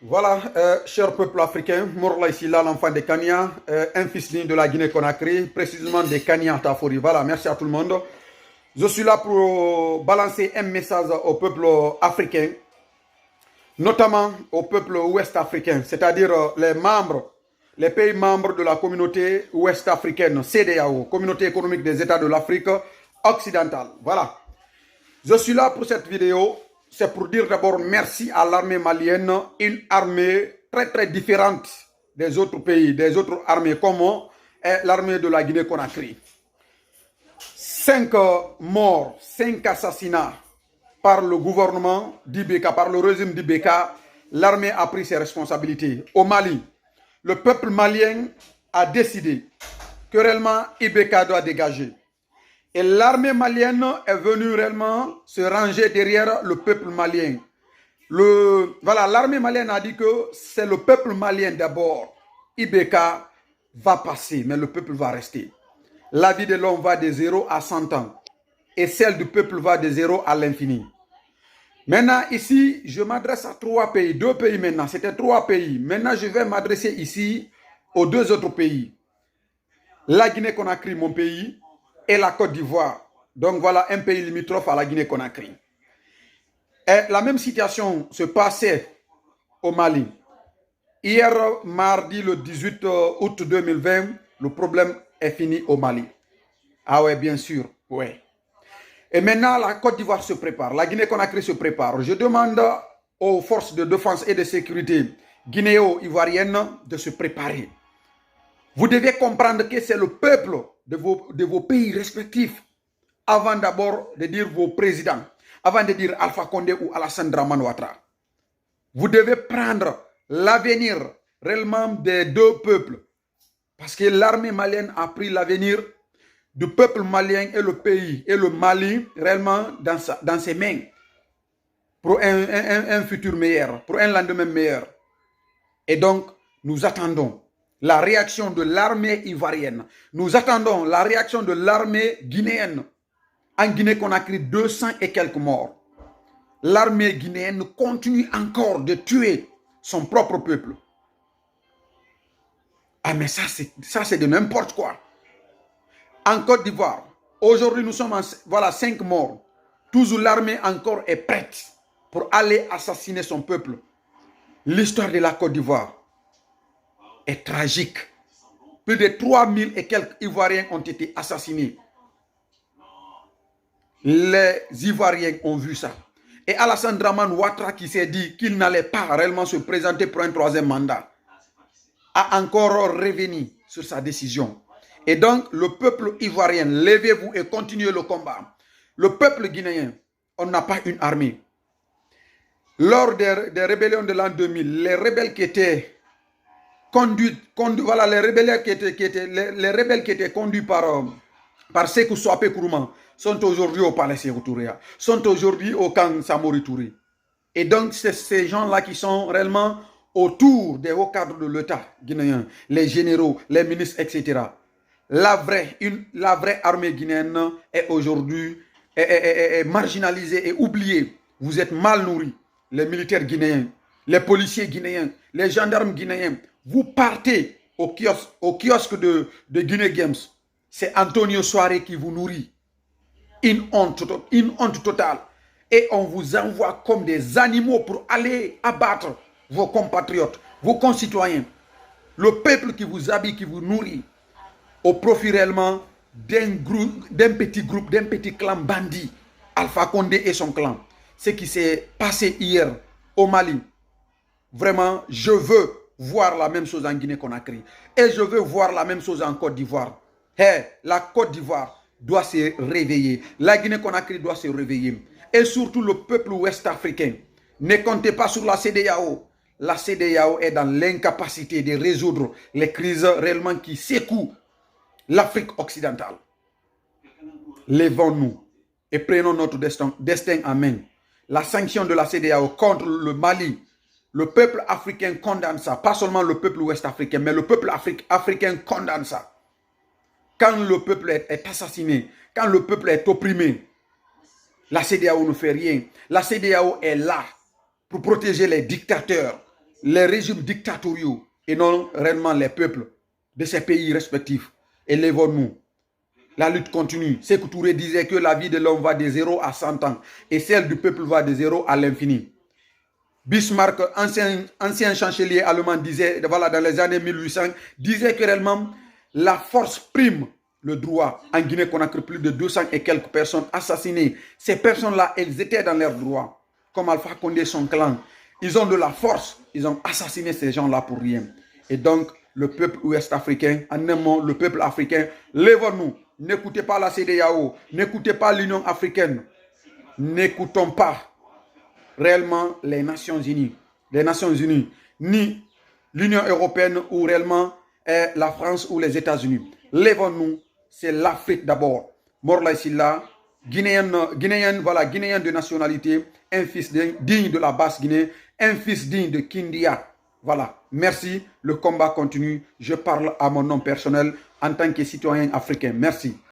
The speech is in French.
Voilà, cher peuple africain, Morla ici, là, l'enfant des Kanya, un fils digne de la Guinée-Conakry, précisément des Kanya Tafori. Voilà, merci à tout le monde. Je suis là pour balancer un message au peuple africain, notamment au peuple ouest-africain, c'est-à-dire les pays membres de la communauté ouest-africaine, CEDEAO, Communauté économique des États de l'Afrique occidentale. Voilà. Je suis là pour cette vidéo, c'est pour dire d'abord merci à l'armée malienne, une armée très différente des autres pays, des autres armées comme l'armée de la Guinée-Conakry. 5 morts, 5 assassinats par le gouvernement d'Ibeka, par le régime d'Ibeka. L'armée a pris ses responsabilités. Au Mali, le peuple malien a décidé que réellement Ibeka doit dégager. Et l'armée malienne est venue réellement se ranger derrière le peuple malien. Voilà, l'armée malienne a dit que c'est le peuple malien d'abord. Ibeka va passer, mais le peuple va rester. La vie de l'homme va de 0 à 100 ans. Et celle du peuple va de 0 à l'infini. Maintenant, ici, je m'adresse à 3 pays. 2 pays maintenant, c'était 3 pays. Maintenant, je vais m'adresser ici aux 2 autres pays. La Guinée-Conakry, mon pays, et la Côte d'Ivoire. Donc voilà un pays limitrophe à la Guinée-Conakry. Et la même situation se passait au Mali. Hier, mardi, le 18 août 2020, le problème est fini au Mali. Ah ouais, bien sûr, ouais. Et maintenant, la Côte d'Ivoire se prépare, la Guinée-Conakry se prépare. Je demande aux forces de défense et de sécurité guinéo-ivoiriennes de se préparer. Vous devez comprendre que c'est le peuple de vos pays respectifs, avant d'abord de dire vos présidents, avant de dire Alpha Condé ou Alassane Dramane Ouattara. Vous devez prendre l'avenir réellement des 2 peuples, parce que l'armée malienne a pris l'avenir du peuple malien et le pays et le Mali réellement dans ses mains pour un futur meilleur, pour un lendemain meilleur. Et donc, nous attendons la réaction de l'armée ivoirienne. Nous attendons la réaction de l'armée guinéenne. En Guinée-Conakry, 200 et quelques morts. L'armée guinéenne continue encore de tuer son propre peuple. Ah mais ça c'est de n'importe quoi. En Côte d'Ivoire, aujourd'hui nous sommes voilà 5 morts. Toujours l'armée encore est prête pour aller assassiner son peuple. L'histoire de la Côte d'Ivoire est tragique. Plus de 3000 et quelques Ivoiriens ont été assassinés. Les Ivoiriens ont vu ça. Et Alassane Dramane Ouattara, qui s'est dit qu'il n'allait pas réellement se présenter pour un 3e mandat, a encore revenu sur sa décision. Et donc, le peuple ivoirien, levez-vous et continuez le combat. Le peuple guinéen, on n'a pas une armée. Lors des rébellions de l'an 2000, les rebelles qui étaient voilà, les rebelles qui étaient conduits par Sékou Soapé Kourouma sont aujourd'hui au palais Sékou Touré, sont aujourd'hui au camp Samori Touré. Et donc, c'est ces gens-là qui sont réellement autour des hauts cadres de l'État guinéen, les généraux, les ministres, etc. La vraie armée guinéenne est aujourd'hui marginalisée et oubliée. Vous êtes mal nourris, les militaires guinéens, les policiers guinéens, les gendarmes guinéens. Vous partez au kiosque de Guinée Games. C'est Antonio Soare qui vous nourrit. Une honte totale. Et on vous envoie comme des animaux pour aller abattre vos compatriotes, vos concitoyens. Le peuple qui vous habille, qui vous nourrit, au profit réellement d'un petit groupe, d'un petit clan bandit, Alpha Condé et son clan. Ce qui s'est passé hier au Mali. Vraiment, je veux voir la même chose en Guinée-Conakry. Et je veux voir la même chose en Côte d'Ivoire. Hey, la Côte d'Ivoire doit se réveiller. La Guinée-Conakry doit se réveiller. Et surtout le peuple ouest-africain. Ne comptez pas sur la CEDEAO. La CEDEAO est dans l'incapacité de résoudre les crises réellement qui secouent l'Afrique occidentale. Levons-nous et prenons notre destin en main. La sanction de la CEDEAO contre le Mali, le peuple africain condamne ça. Pas seulement le peuple ouest-africain, mais le peuple africain condamne ça. Quand le peuple est assassiné, quand le peuple est opprimé, la CEDEAO ne fait rien. La CEDEAO est là pour protéger les dictateurs, les régimes dictatoriaux et non réellement les peuples de ces pays respectifs. Élevons-nous. La lutte continue. Sékou Touré disait que la vie de l'homme va de 0 à 100 ans et celle du peuple va de 0 à l'infini. Bismarck, ancien chancelier allemand, disait, voilà, dans les années 1800, disait que réellement la force prime le droit. En Guinée-Conakry, plus de 200 et quelques personnes assassinées. Ces personnes-là, elles étaient dans leurs droits. Comme Alpha Condé, son clan. Ils ont de la force. Ils ont assassiné ces gens-là pour rien. Et donc, le peuple ouest-africain, en un mot, le peuple africain, lèvons-nous. N'écoutez pas la CEDEAO. N'écoutez pas l'Union africaine. N'écoutons pas réellement les Nations Unies. Les Nations Unies, ni l'Union européenne ou réellement la France ou les États-Unis. Lèvons-nous, c'est l'Afrique d'abord. Morlaye Sylla, Guinéen, voilà, Guinéen de nationalité, un fils digne de la Basse-Guinée, un fils digne de Kindia. Voilà, merci, le combat continue. Je parle à mon nom personnel en tant que citoyen africain. Merci.